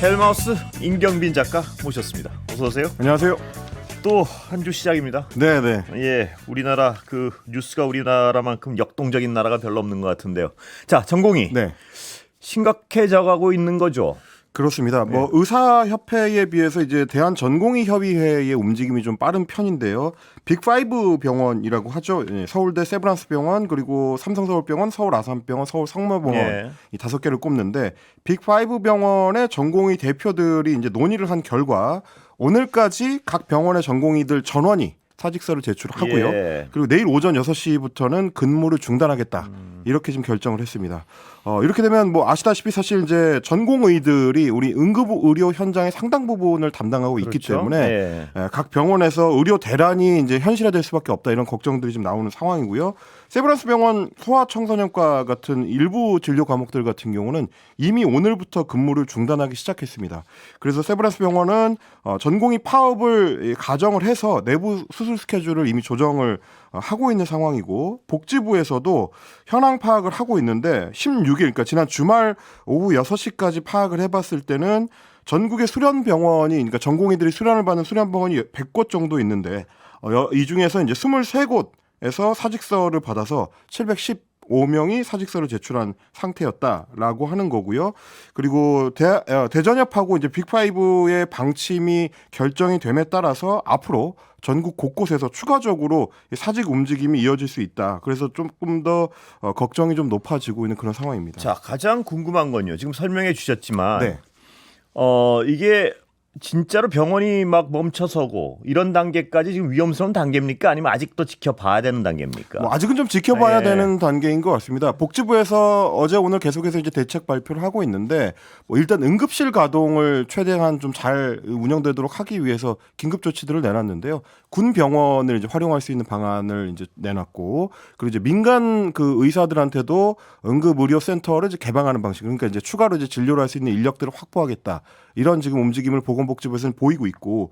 헬마우스 임경빈 작가 모셨습니다. 어서 오세요. 안녕하세요. 또 한 주 시작입니다. 네네. 예, 우리나라 그 뉴스가 우리나라만큼 역동적인 나라가 별로 없는 것 같은데요. 자, 전공이 네. 심각해져가고 있는 거죠. 그렇습니다. 뭐 의사협회에 비해서 이제 대한전공의협의회의 움직임이 좀 빠른 편인데요. 빅5 병원이라고 하죠. 서울대 세브란스병원, 그리고 삼성서울병원, 서울아산병원, 서울성모병원 예. 이 5개를 꼽는데 빅5 병원의 전공의 대표들이 이제 논의를 한 결과 오늘까지 각 병원의 전공의들 전원이 사직서를 제출하고요. 예. 그리고 내일 오전 6시부터는 근무를 중단하겠다. 이렇게 지금 결정을 했습니다. 이렇게 되면 뭐 아시다시피 사실 이제 전공의들이 우리 응급 의료 현장의 상당 부분을 담당하고 있기 그렇죠. 때문에 예. 각 병원에서 의료 대란이 이제 현실화될 수밖에 없다, 이런 걱정들이 지금 나오는 상황이고요. 세브란스 병원 소아청소년과 같은 일부 진료 과목들 같은 경우는 이미 오늘부터 근무를 중단하기 시작했습니다. 그래서 세브란스 병원은 전공의 파업을 가정을 해서 내부 수술 스케줄을 이미 조정을 하고 있는 상황이고, 복지부에서도 현황 파악을 하고 있는데 16일, 그러니까 지난 주말 오후 6시까지 파악을 해봤을 때는 전국의 수련병원이, 그러니까 전공의들이 수련을 받는 수련병원이 100곳 정도 있는데 이 중에서 이제 23곳에서 사직서를 받아서 715명이 사직서를 제출한 상태였다라고 하는 거고요. 그리고 대전협하고 이제 빅5의 방침이 결정이 됨에 따라서 앞으로 전국 곳곳에서 추가적으로 사직 움직임이 이어질 수 있다. 그래서 조금 더 걱정이 좀 높아지고 있는 그런 상황입니다. 자, 가장 궁금한 건요. 지금 설명해 주셨지만 네. 이게 진짜로 병원이 막 멈춰서고 이런 단계까지 지금 위험스러운 단계입니까? 아니면 아직도 지켜봐야 되는 단계입니까? 뭐 아직은 좀 지켜봐야 예. 되는 단계인 것 같습니다. 복지부에서 어제 오늘 계속해서 이제 대책 발표를 하고 있는데, 뭐 일단 응급실 가동을 최대한 좀 잘 운영되도록 하기 위해서 긴급 조치들을 내놨는데요. 군 병원을 이제 활용할 수 있는 방안을 이제 내놨고, 그리고 이제 민간 그 의사들한테도 응급 의료 센터를 이제 개방하는 방식, 그러니까 이제 추가로 이제 진료를 할 수 있는 인력들을 확보하겠다, 이런 지금 움직임을 보건복지부에서는 보이고 있고,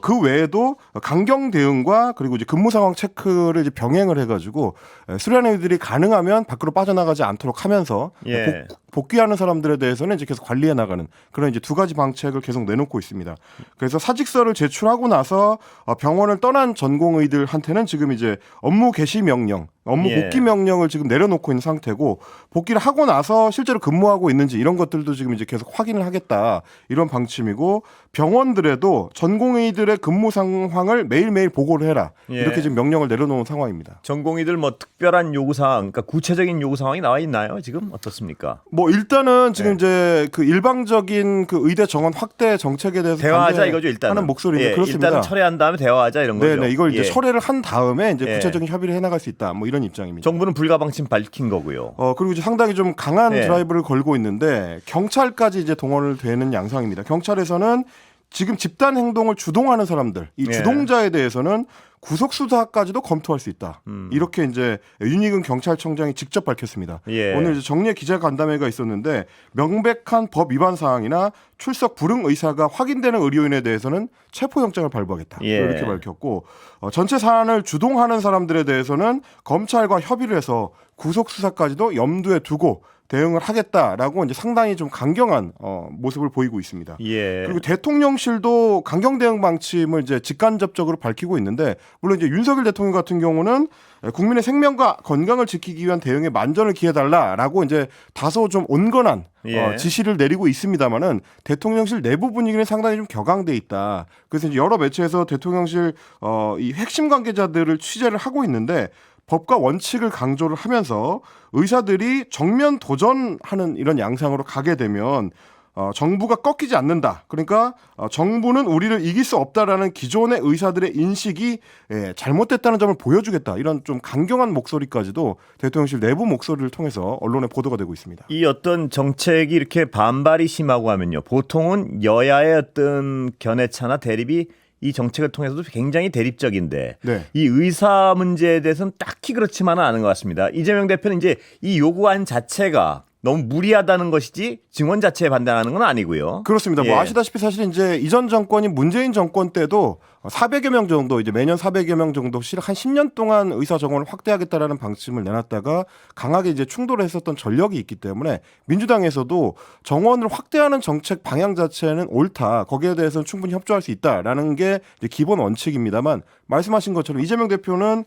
그 외에도 강경 대응과 그리고 이제 근무 상황 체크를 이제 병행을 해가지고 수련회들이 가능하면 밖으로 빠져나가지 않도록 하면서 예. 복귀하는 사람들에 대해서는 이제 계속 관리해 나가는 그런 이제 두 가지 방책을 계속 내놓고 있습니다. 그래서 사직서를 제출하고 나서 병원을 떠난 전공의들한테는 지금 이제 업무 개시 명령, 업무 예. 복귀 명령을 지금 내려놓고 있는 상태고, 복귀를 하고 나서 실제로 근무하고 있는지 이런 것들도 지금 이제 계속 확인을 하겠다, 이런 방침이고, 병원들에도 전공의들의 근무 상황을 매일매일 보고를 해라, 예. 이렇게 지금 명령을 내려놓은 상황입니다. 전공의들 뭐 특별한 요구 사항, 그러니까 구체적인 요구 상황이 나와 있나요? 지금 어떻습니까? 뭐 일단은 지금 네. 이제 그 일방적인 그 의대 정원 확대 정책에 대해서 대화하자 이거죠, 일단은. 하는 목소리는 예, 그렇습니다. 일단은 철회한 다음에 대화하자 이런 거죠. 네네, 이걸 이제 예. 철회를 한 다음에 이제 예. 구체적인 협의를 해나갈 수 있다, 뭐 이런 입장입니다. 정부는 불가방침 밝힌 거고요. 그리고 이제 상당히 좀 강한 예. 드라이브를 걸고 있는데 경찰까지 이제 동원을 되는 양상입니다. 경찰에서는 지금 집단 행동을 주동하는 사람들, 이 예. 주동자에 대해서는 구속 수사까지도 검토할 수 있다. 이렇게 이제 윤희근 경찰청장이 직접 밝혔습니다. 예. 오늘 이제 정례 기자간담회가 있었는데, 명백한 법 위반 사항이나 출석 불응 의사가 확인되는 의료인에 대해서는 체포영장을 발부하겠다, 예. 이렇게 밝혔고, 전체 사안을 주동하는 사람들에 대해서는 검찰과 협의를 해서 구속 수사까지도 염두에 두고 대응을 하겠다라고 이제 상당히 좀 강경한 모습을 보이고 있습니다. 예. 그리고 대통령실도 강경 대응 방침을 이제 직간접적으로 밝히고 있는데, 물론 이제 윤석열 대통령 같은 경우는 국민의 생명과 건강을 지키기 위한 대응에 만전을 기해달라라고 이제 다소 좀 온건한 예. 지시를 내리고 있습니다만은, 대통령실 내부 분위기는 상당히 좀 격앙돼 있다. 그래서 이제 여러 매체에서 대통령실 이 핵심 관계자들을 취재를 하고 있는데, 법과 원칙을 강조를 하면서 의사들이 정면 도전하는 이런 양상으로 가게 되면 정부가 꺾이지 않는다. 그러니까 정부는 우리를 이길 수 없다라는 기존의 의사들의 인식이 잘못됐다는 점을 보여주겠다, 이런 좀 강경한 목소리까지도 대통령실 내부 목소리를 통해서 언론에 보도가 되고 있습니다. 이 어떤 정책이 이렇게 반발이 심하고 하면요, 보통은 여야의 어떤 견해차나 대립이 이 정책을 통해서도 굉장히 대립적인데, 네. 이 의사 문제에 대해서는 딱히 그렇지만은 않은 것 같습니다. 이재명 대표는 이제 이 요구안 자체가 너무 무리하다는 것이지 증언 자체에 반대하는 건 아니고요. 그렇습니다. 예. 뭐 아시다시피 사실 이제 이전 정권인 문재인 정권 때도 400여 명 정도 이제 매년 400여 명 정도씩 한 10년 동안 의사 정원을 확대하겠다라는 방침을 내놨다가 강하게 이제 충돌을 했었던 전력이 있기 때문에 민주당에서도 정원을 확대하는 정책 방향 자체는 옳다. 거기에 대해서는 충분히 협조할 수 있다라는 게 이제 기본 원칙입니다만 말씀하신 것처럼 이재명 대표는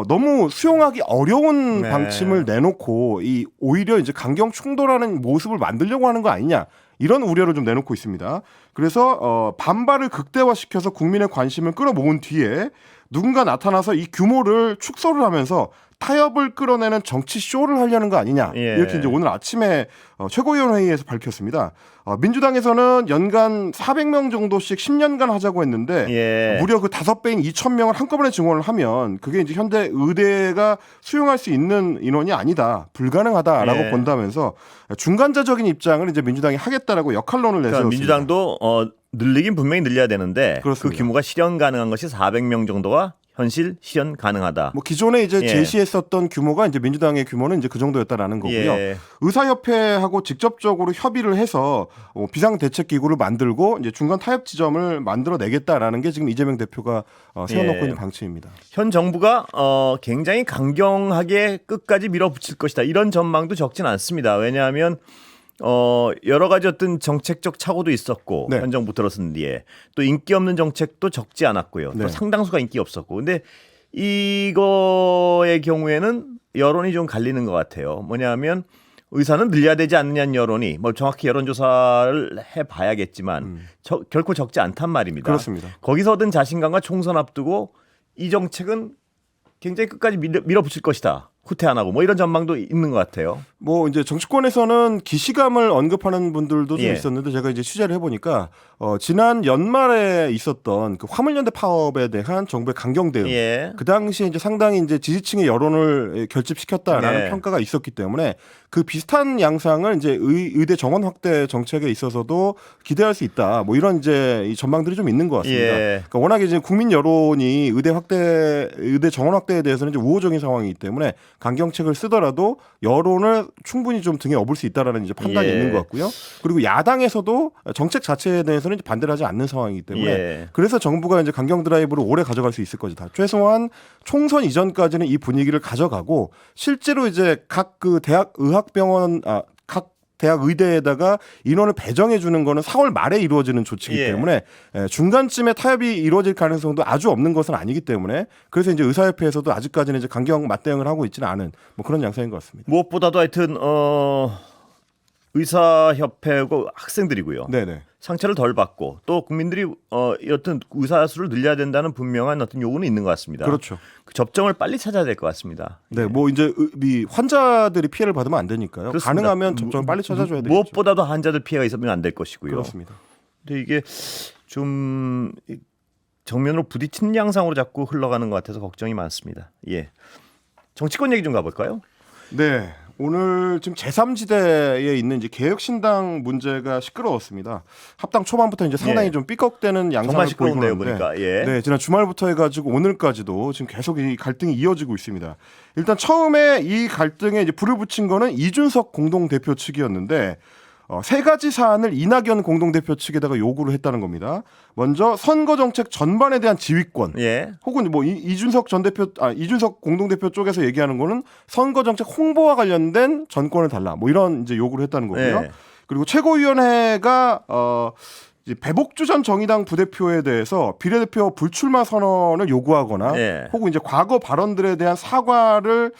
너무 수용하기 어려운 네. 방침을 내놓고 이 오히려 이제 강경 충돌하는 모습을 만들려고 하는 거 아니냐. 이런 우려를 좀 내놓고 있습니다. 그래서 반발을 극대화시켜서 국민의 관심을 끌어모은 뒤에 누군가 나타나서 이 규모를 축소를 하면서 타협을 끌어내는 정치 쇼를 하려는 거 아니냐. 예. 이렇게 이제 오늘 아침에 최고위원회의에서 밝혔습니다. 민주당에서는 연간 400명 정도씩 10년간 하자고 했는데 예. 무려 그 5배인 2,000명을 한꺼번에 증원을 하면 그게 이제 현대 의대가 수용할 수 있는 인원이 아니다. 불가능하다라고 예. 본다면서 중간자적인 입장을 이제 민주당이 하겠다라고 역할론을 그러니까 내세웠습니다. 민주당도 늘리긴 분명히 늘려야 되는데 그렇습니다. 그 규모가 실현 가능한 것이 400명 정도가 현실 실현 가능하다. 뭐 기존에 이제 예. 제시했었던 규모가 이제 민주당의 규모는 이제 그 정도였다라는 거고요. 예. 의사협회하고 직접적으로 협의를 해서 비상대책기구를 만들고 이제 중간 타협 지점을 만들어내겠다라는 게 지금 이재명 대표가 세워놓고 예. 있는 방침입니다. 현 정부가 굉장히 강경하게 끝까지 밀어붙일 것이다. 이런 전망도 적진 않습니다. 왜냐하면 여러 가지 어떤 정책적 착오도 있었고 네. 현 정부 들어선 뒤에 또 인기 없는 정책도 적지 않았고요. 네. 또 상당수가 인기 없었고. 근데 이거의 경우에는 여론이 좀 갈리는 것 같아요. 뭐냐면 의사는 늘려야 되지 않느냐는 여론이 뭐 정확히 여론조사를 해봐야겠지만 결코 적지 않단 말입니다. 그렇습니다. 거기서 얻은 자신감과 총선 앞두고 이 정책은 굉장히 끝까지 밀어붙일 것이다. 후퇴 안 하고 뭐 이런 전망도 있는 것 같아요. 뭐 이제 정치권에서는 기시감을 언급하는 분들도 좀 예. 있었는데 제가 이제 취재를 해보니까 지난 연말에 있었던 그 화물연대 파업에 대한 정부의 강경 대응, 예. 그 당시에 이제 상당히 이제 지지층의 여론을 결집시켰다라는 네. 평가가 있었기 때문에 그 비슷한 양상을 이제 의대 정원 확대 정책에 있어서도 기대할 수 있다. 뭐 이런 이제 이 전망들이 좀 있는 것 같습니다. 예. 그러니까 워낙에 이제 국민 여론이 의대 정원 확대에 대해서는 이제 우호적인 상황이기 때문에 강경책을 쓰더라도 여론을 충분히 좀 등에 업을 수 있다라는 이제 판단이 예. 있는 것 같고요. 그리고 야당에서도 정책 자체에 대해서는 이제 반대를 하지 않는 상황이기 때문에 예. 그래서 정부가 이제 강경 드라이브를 오래 가져갈 수 있을 것이다. 최소한 총선 이전까지는 이 분위기를 가져가고 실제로 이제 각 그 대학 의학병원 각 대학 의대에다가 인원을 배정해 주는 거는 4월 말에 이루어지는 조치이기 예. 때문에 중간쯤에 타협이 이루어질 가능성도 아주 없는 것은 아니기 때문에 그래서 이제 의사협회에서도 아직까지는 이제 강경 맞대응을 하고 있지는 않은 뭐 그런 양상인 것 같습니다. 무엇보다도 하여튼 의사협회고 학생들이고요. 네네. 상처를 덜 받고 또 국민들이 어떤 의사 수를 늘려야 된다는 분명한 어떤 요구는 있는 것 같습니다. 그렇죠. 그 접점을 빨리 찾아야 될 것 같습니다. 네, 뭐 이제 이 환자들이 피해를 받으면 안 되니까요. 그렇습니다. 가능하면 접점을 빨리 찾아줘야 되겠죠. 무엇보다도 환자들 피해가 있으면 안 될 것이고요. 그렇습니다. 근데 이게 좀 정면으로 부딪히는 양상으로 자꾸 흘러가는 것 같아서 걱정이 많습니다. 예. 정치권 얘기 좀 가볼까요? 네. 오늘 지금 제3지대에 있는 이제 개혁신당 문제가 시끄러웠습니다. 합당 초반부터 이제 상당히 예. 좀 삐걱대는 양상을 정말 시끄러운데요, 보이고 있는데 보니까. 예. 네, 지난 주말부터 해가지고 오늘까지도 지금 계속 이 갈등이 이어지고 있습니다. 일단 처음에 이 갈등에 이제 불을 붙인 거는 이준석 공동대표 측이었는데 세 가지 사안을 이낙연 공동대표 측에다가 요구를 했다는 겁니다. 먼저 선거 정책 전반에 대한 지휘권, 예. 혹은 뭐 이준석 이준석 공동대표 쪽에서 얘기하는 거는 선거 정책 홍보와 관련된 전권을 달라, 뭐 이런 이제 요구를 했다는 거고요. 예. 그리고 최고위원회가 이제 배복주 전 정의당 부대표에 대해서 비례대표 불출마 선언을 요구하거나 예. 혹은 이제 과거 발언들에 대한 사과를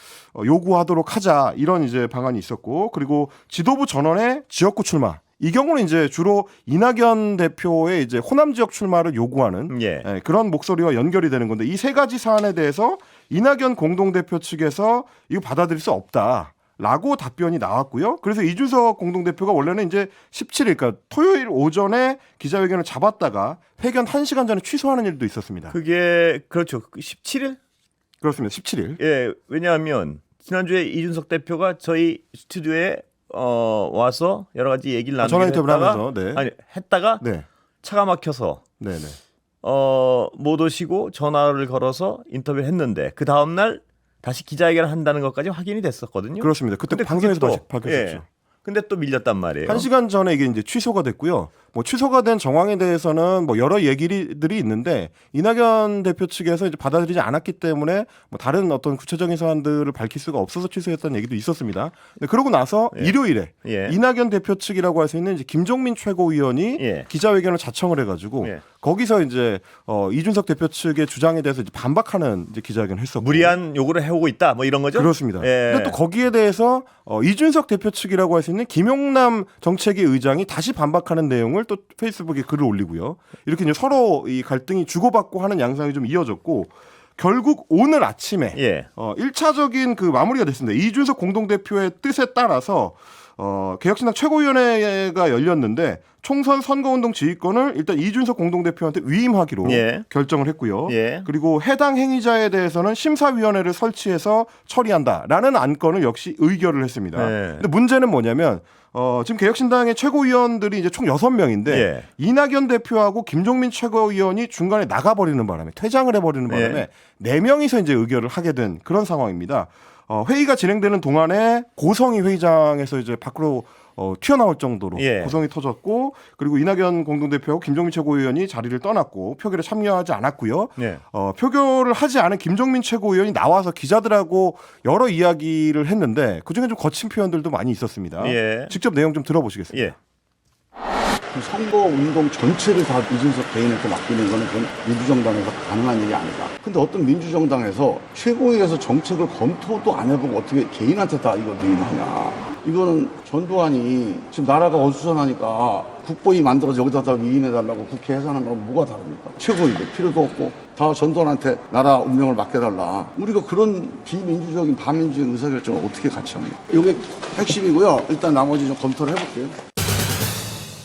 요구하도록 하자, 이런 이제 방안이 있었고, 그리고 지도부 전원의 지역구 출마, 이 경우는 이제 주로 이낙연 대표의 이제 호남 지역 출마를 요구하는 예. 그런 목소리와 연결이 되는 건데, 이 세 가지 사안에 대해서 이낙연 공동대표 측에서 이거 받아들일 수 없다 라고 답변이 나왔고요. 그래서 이준석 공동대표가 원래는 이제 17일, 그러니까 토요일 오전에 기자회견을 잡았다가 회견 1시간 전에 취소하는 일도 있었습니다. 그게 그렇죠. 17일? 그렇습니다. 17일. 예. 왜냐하면 지난주에 이준석 대표가 저희 스튜디오에 와서 여러 가지 얘기를 나누기로 전화 인터뷰를 했다가 하면서 했다가 네. 차가 막혀서 네네. 못 오시고 전화를 걸어서 인터뷰를 했는데 그 다음 날 다시 기자회견을 한다는 것까지 확인이 됐었거든요. 그렇습니다. 그때 근데 방송에서 그게 또, 밝혔었죠. 예, 근데 또 밀렸단 말이에요. 1시간 전에 이게 이제 취소가 됐고요. 뭐 취소가 된 정황에 대해서는 뭐 여러 얘기들이 있는데 이낙연 대표 측에서 이제 받아들이지 않았기 때문에 뭐 다른 어떤 구체적인 사안들을 밝힐 수가 없어서 취소했다는 얘기도 있었습니다. 근데 그러고 나서 일요일에 이낙연 대표 측이라고 할 수 있는 이제 김종민 최고위원이 기자회견을 자청을 해가지고 거기서 이제 이준석 대표 측의 주장에 대해서 이제 반박하는 이제 기자회견을 했었고 무리한 요구를 해오고 있다 뭐 이런 거죠? 그렇습니다. 근데 또 거기에 대해서 이준석 대표 측이라고 할 수 있는 김용남 정책위 의장이 다시 반박하는 내용을 또 페이스북에 글을 올리고요. 이렇게 이제 서로 이 갈등이 주고받고 하는 양상이 좀 이어졌고 결국 오늘 아침에 1차적인 그 마무리가 됐습니다. 이준석 공동대표의 뜻에 따라서 개혁신당 최고위원회가 열렸는데 총선 선거운동 지휘권을 일단 이준석 공동대표한테 위임하기로 결정을 했고요. 그리고 해당 행위자에 대해서는 심사위원회를 설치해서 처리한다라는 안건을 역시 의결을 했습니다. 근데 문제는 뭐냐면 지금 개혁신당의 최고위원들이 이제 총 6명인데 이낙연 대표하고 김종민 최고위원이 중간에 나가버리는 바람에 퇴장을 해버리는 바람에 4명이서 이제 의결을 하게 된 그런 상황입니다. 회의가 진행되는 동안에 고성희 회의장에서 이제 밖으로 튀어나올 정도로 고성이 터졌고 그리고 이낙연 공동대표하고 김종민 최고위원이 자리를 떠났고 표결에 참여하지 않았고요. 표결을 하지 않은 김종민 최고위원이 나와서 기자들하고 여러 이야기를 했는데 그중에 좀 거친 표현들도 많이 있었습니다. 직접 내용 좀 들어보시겠습니다. 그 선거운동 전체를 다 이준석 개인한테 맡기는 거는 그건 민주정당에서 가능한 일이 아니다. 근데 어떤 민주정당에서 최고위에서 정책을 검토도 안 해보고 어떻게 개인한테 다 이거 위임하냐. 이거는 전두환이 지금 나라가 어수선하니까 국보위 만들어서 여기다 다 위임해달라고 국회 해산한 거랑 뭐가 다릅니까? 최고위도 필요도 없고 다 전두환한테 나라 운명을 맡겨달라. 우리가 그런 비민주적인 반민주적인 의사결정을 어떻게 같이 합니까? 이게 핵심이고요. 일단 나머지 좀 검토를 해볼게요.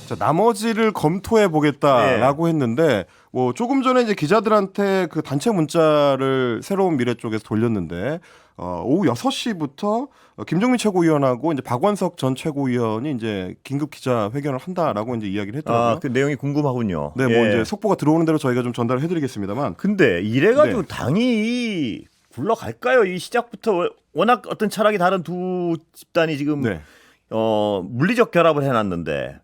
자, 나머지를 검토해 보겠다라고 했는데 뭐 조금 전에 이제 기자들한테 그 단체 문자를 새로운 미래 쪽에서 돌렸는데 오후 6시부터 김종민 최고위원하고 이제 박원석 전 최고위원이 이제 긴급 기자회견을 한다라고 이제 이야기를 했더라고요. 그 내용이 궁금하군요. 네, 뭐 이제 속보가 들어오는 대로 저희가 좀 전달을 해드리겠습니다만. 근데 이래가지고 당이 굴러갈까요? 이 시작부터 워낙 어떤 철학이 다른 두 집단이 지금 물리적 결합을 해놨는데.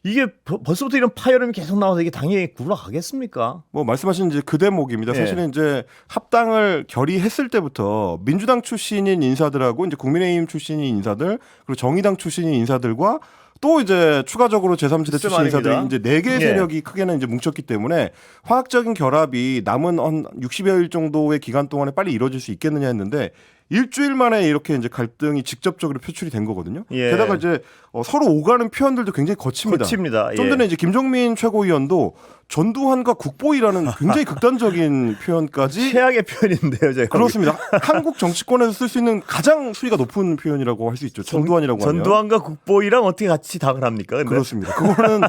이게 벌써부터 이런 파열음이 계속 나와서 이게 당연히 굴러가겠습니까? 뭐 말씀하신 이제 그 대목입니다. 사실은 이제 합당을 결의했을 때부터 민주당 출신인 인사들하고 이제 국민의힘 출신인 인사들 그리고 정의당 출신인 인사들과 또 이제 추가적으로 제3지대 출신 인사들이 이제 4개의 세력이 크게는 이제 뭉쳤기 때문에 화학적인 결합이 남은 한 60여일 정도의 기간 동안에 빨리 이루어질 수 있겠느냐 했는데 일주일 만에 이렇게 이제 갈등이 직접적으로 표출이 된 거거든요. 게다가 이제 서로 오가는 표현들도 굉장히 거칩니다. 좀 전에 이제 김종민 최고위원도 전두환과 국보위라는 굉장히 극단적인 표현까지 최악의 표현인데요, 제가. 그렇습니다. 한국 정치권에서 쓸 수 있는 가장 수위가 높은 표현이라고 할 수 있죠. 전두환이라고 하면. 전두환과 국보위랑 어떻게 같이 답을 합니까? 근데? 그렇습니다. 그거는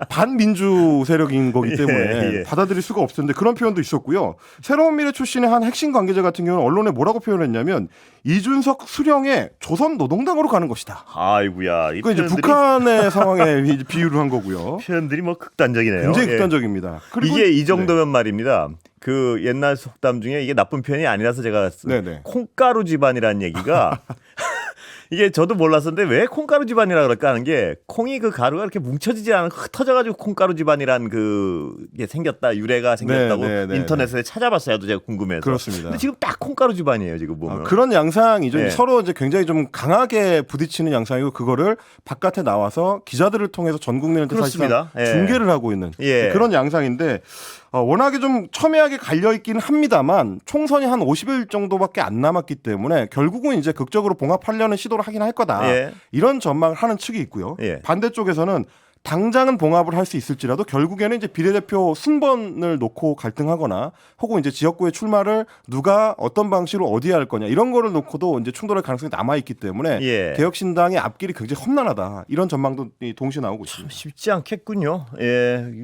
반민주 세력인 거기 때문에 받아들일 수가 없을 텐데 그런 표현도 있었고요. 새로운 미래 출신의 한 핵심 관계자 같은 경우는 언론에 뭐라고 표현했냐면 이준석 수령의 조선노동당으로 가는 것이다. 아이고야. 이거 이제 북한의 상황에 비유를 한 거고요. 표현들이 뭐 극단적이네요. 굉장히 극단적입니다. 그리고 이게 이 정도면 말입니다. 그 옛날 속담 중에 이게 나쁜 표현이 아니라서 제가 콩가루 집안이라는 얘기가 이게 저도 몰랐었는데 왜 콩가루 집안이라 그럴까 하는 게 콩이 그 가루가 이렇게 뭉쳐지지 않은 흩어져가지고 콩가루 집안이란 그게 생겼다 유래가 생겼다고 인터넷에 찾아봤어요. 제가 궁금해서. 그렇습니다. 근데 지금 딱 콩가루 집안이에요. 지금 보면. 그런 양상이죠. 서로 이제 굉장히 좀 강하게 부딪히는 양상이고 그거를 바깥에 나와서 기자들을 통해서 전 국민한테 사실상 중계를 하고 있는 그런 양상인데 워낙에 좀 첨예하게 갈려있긴 합니다만 총선이 한 50일 정도밖에 안 남았기 때문에 결국은 이제 극적으로 봉합하려는 시도를 하긴 할 거다. 이런 전망을 하는 측이 있고요. 반대쪽에서는 당장은 봉합을 할 수 있을지라도 결국에는 이제 비례대표 순번을 놓고 갈등하거나 혹은 이제 지역구의 출마를 누가 어떤 방식으로 어디에 할 거냐 이런 거를 놓고도 이제 충돌할 가능성이 남아 있기 때문에 개혁신당의 앞길이 굉장히 험난하다 이런 전망도 동시에 나오고 있습니다. 쉽지 않겠군요.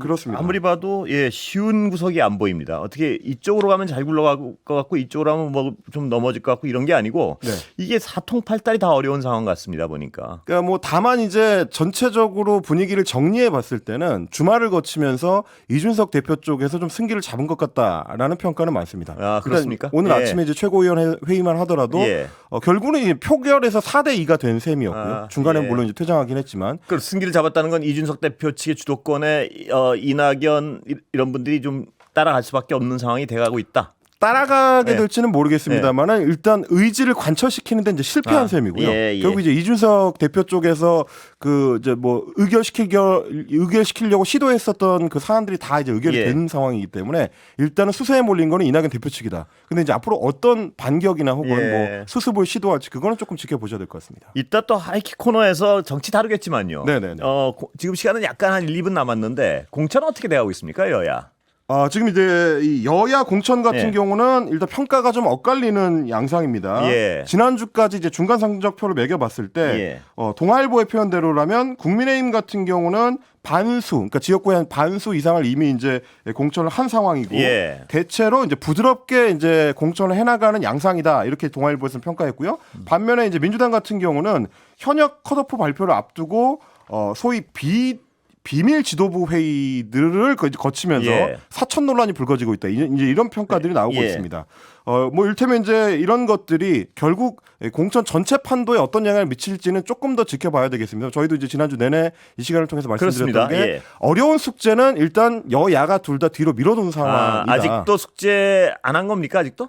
그렇습니다. 아무리 봐도 쉬운 구석이 안 보입니다. 어떻게 이쪽으로 가면 잘 굴러갈 것 같고 이쪽으로 하면 뭐 좀 넘어질 것 같고 이런 게 아니고 이게 사통팔달이 다 어려운 상황 같습니다. 보니까. 그러니까 뭐 다만 이제 전체적으로 분위기를 정리해 봤을 때는 주말을 거치면서 이준석 대표 쪽에서 좀 승기를 잡은 것 같다라는 평가는 많습니다. 아, 그렇습니까? 오늘 예. 아침에 이제 최고위원 회의만 하더라도 예. 결국은 이제 표결에서 4대2가 된 셈이었고요. 중간에 예. 물론 이제 퇴장하긴 했지만 그 승기를 잡았다는 건 이준석 대표 측의 주도권에 이낙연 이런 분들이 좀 따라갈 수밖에 없는 상황이 돼가고 있다. 따라가게 예. 될지는 모르겠습니다만은 일단 의지를 관철시키는데 이제 실패한 셈이고요. 예, 예. 결국 이제 이준석 대표 쪽에서 그 이제 뭐 의결시키려고 시도했었던 그 사안들이 다 이제 의결이 예. 된 상황이기 때문에 일단은 수세에 몰린 거는 이낙연 대표 측이다. 근데 이제 앞으로 어떤 반격이나 혹은 예. 뭐 수습을 시도할지 그거는 조금 지켜보셔야 될 것 같습니다. 이따 또 하이킥 코너에서 정치 다루겠지만요. 네네네. 지금 시간은 약간 한 1, 2분 남았는데 공천은 어떻게 돼가고 있습니까, 여야? 지금 이제 이 여야 공천 같은 예. 경우는 일단 평가가 좀 엇갈리는 양상입니다. 예. 지난주까지 이제 중간 성적표를 매겨봤을 때 예. 동아일보의 표현대로라면 국민의힘 같은 경우는 반수, 그러니까 지역구의 한 반수 이상을 이미 이제 공천을 한 상황이고 예. 대체로 이제 부드럽게 이제 공천을 해나가는 양상이다 이렇게 동아일보에서는 평가했고요. 반면에 이제 민주당 같은 경우는 현역 컷오프 발표를 앞두고 소위 비밀 지도부 회의들을 거치면서 예. 사천 논란이 불거지고 있다. 이제 이런 평가들이 나오고 예. 있습니다. 뭐 일테면 이제 이런 것들이 결국 공천 전체 판도에 어떤 영향을 미칠지는 조금 더 지켜봐야 되겠습니다. 저희도 이제 지난주 내내 이 시간을 통해서 말씀드렸던 그렇습니다. 게 예. 어려운 숙제는 일단 여야가 둘 다 뒤로 밀어둔 상황이다. 아직도 숙제 안 한 겁니까, 아직도?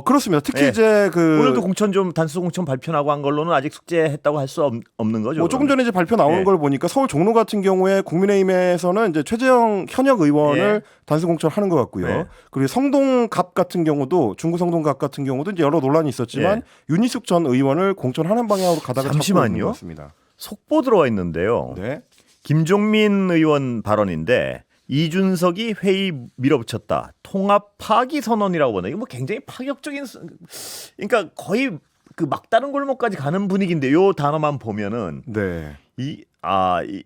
그렇습니다. 특히 예. 이제 오늘도 공천 좀 단수 공천 발표하고 한 걸로는 아직 숙제했다고 할 수 없는 거죠. 뭐 조금 전에 이제 발표 나오는 예. 걸 보니까 서울 종로 같은 경우에 국민의힘에서는 이제 최재형 현역 의원을 예. 단수 공천하는 것 같고요. 예. 그리고 성동갑 같은 경우도 중구 성동갑 같은 경우도 이제 여러 논란이 있었지만 예. 윤희숙 전 의원을 공천하는 방향으로 가다가 잠시만요. 잡고 있는 것 같습니다. 속보 들어와 있는데요. 네. 김종민 의원 발언인데 이준석이 회의 밀어붙였다. 통합 파기 선언이라고 보네. 이거 뭐 굉장히 파격적인, 그러니까 거의 그 막다른 골목까지 가는 분위기인데 요 단어만 보면은 네.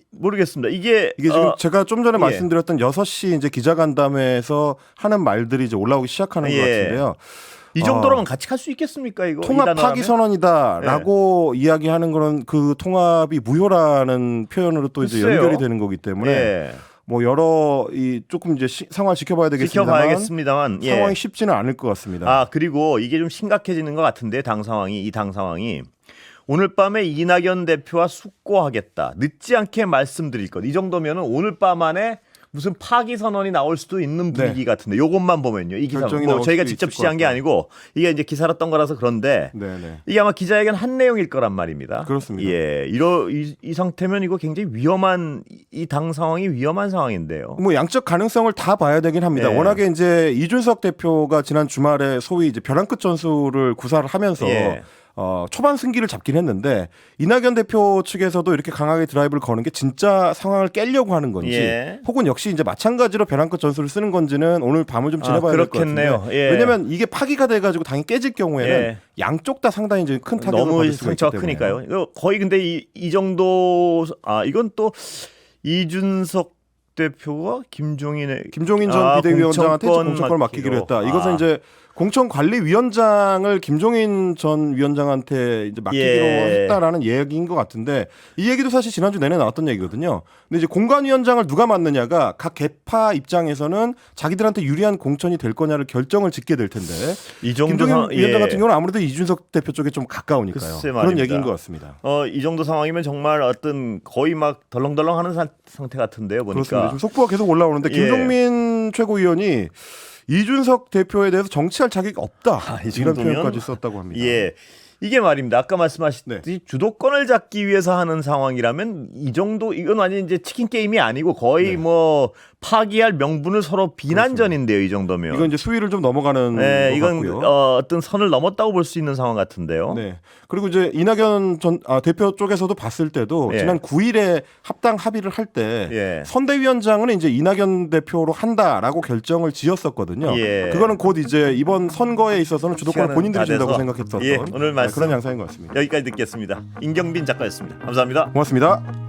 모르겠습니다. 이게 지금 제가 좀 전에 예. 말씀드렸던 6시 이제 기자간담회에서 하는 말들이 이제 올라오기 시작하는 것 예. 같은데요. 이 정도로만 같이 갈 수 있겠습니까? 이거 통합 이 단어라면? 파기 선언이다라고 이야기하는 거는 그 통합이 무효라는 표현으로 또 이제 글쎄요. 연결이 되는 거기 때문에 예. 뭐 여러 조금 이제 상황을 지켜봐야 되겠습니다만 지켜봐야겠습니다만 예. 상황이 쉽지는 않을 것 같습니다. 그리고 이게 좀 심각해지는 것 같은데 당 상황이 오늘 밤에 이낙연 대표와 숙고하겠다. 늦지 않게 말씀드릴 것. 이 정도면은 오늘 밤 안에 무슨 파기 선언이 나올 수도 있는 분위기 같은데 요것만 보면요. 이 기사 결정이 뭐 나올 저희가 수도 직접 있을 취한 게 것 아니고 이게 이제 기사로 떤 거라서 그런데 네네. 이게 아마 기자회견 한 내용일 거란 말입니다. 그렇습니다. 예, 이 상태면 이거 굉장히 위험한 이 당 상황이 위험한 상황인데요. 뭐 양적 가능성을 다 봐야 되긴 합니다. 예. 워낙에 이제 이준석 대표가 지난 주말에 소위 이제 벼랑 끝 전술을 구사를 하면서 예. 초반 승기를 잡긴 했는데 이낙연 대표 측에서도 이렇게 강하게 드라이브를 거는 게 진짜 상황을 깨려고 하는 건지 예. 혹은 역시 이제 마찬가지로 벼랑 끝 전술을 쓰는 건지는 오늘 밤을 좀 지내봐야 될 것 같은데 그렇겠네요. 예. 왜냐하면 이게 파기가 돼가지고 당이 깨질 경우에는 예. 양쪽 다 상당히 이제 큰 타격을 너무 받을 수가 있기 상처가 때문에 크니까요. 이거 거의 근데 이 정도 이건 또 이준석 대표가 김종인 전 비대위원장한테 공천권 공천권을 맡기기로 맡기로. 했다. 이것은 이제 공천관리위원장을 김종인 전 위원장한테 이제 맡기기로 예. 했다라는 얘기인 것 같은데 이 얘기도 사실 지난주 내내 나왔던 얘기거든요. 근데 이제 공관위원장을 누가 맡느냐가 각 개파 입장에서는 자기들한테 유리한 공천이 될 거냐를 결정을 짓게 될 텐데 이 정도 김종인 위원장 같은 경우는 아무래도 이준석 대표 쪽에 좀 가까우니까요. 글쎄 그런 말입니다. 얘기인 것 같습니다. 이 정도 상황이면 정말 어떤 거의 막 덜렁덜렁하는 상태 같은데요. 보니까. 그렇습니다. 지금 속보가 계속 올라오는데 예. 김종민 최고위원이 이준석 대표에 대해서 정치할 자격이 없다. 이 이런 정도면? 표현까지 썼다고 합니다. 예. 이게 말입니다. 아까 말씀하셨듯이 주도권을 잡기 위해서 하는 상황이라면 이 정도 이건 완전 이제 치킨 게임이 아니고 거의 뭐 파기할 명분을 서로 비난전인데요. 이 정도면. 이건 이제 수위를 좀 넘어가는 네, 것 이건 같고요. 어떤 선을 넘었다고 볼 수 있는 상황 같은데요. 네. 그리고 이제 이낙연 대표 쪽에서도 봤을 때도 예. 지난 9일에 합당 합의를 할 때 예. 선대위원장은 이제 이낙연 대표로 한다라고 결정을 지었었거든요. 예. 그거는 곧 이제 이번 선거에 있어서는 주도권을 시간은 본인들이 다 준다고 돼서. 생각했었던 예, 오늘 말씀 그런 양상인 것 같습니다. 여기까지 듣겠습니다. 임경빈 작가였습니다. 감사합니다. 고맙습니다.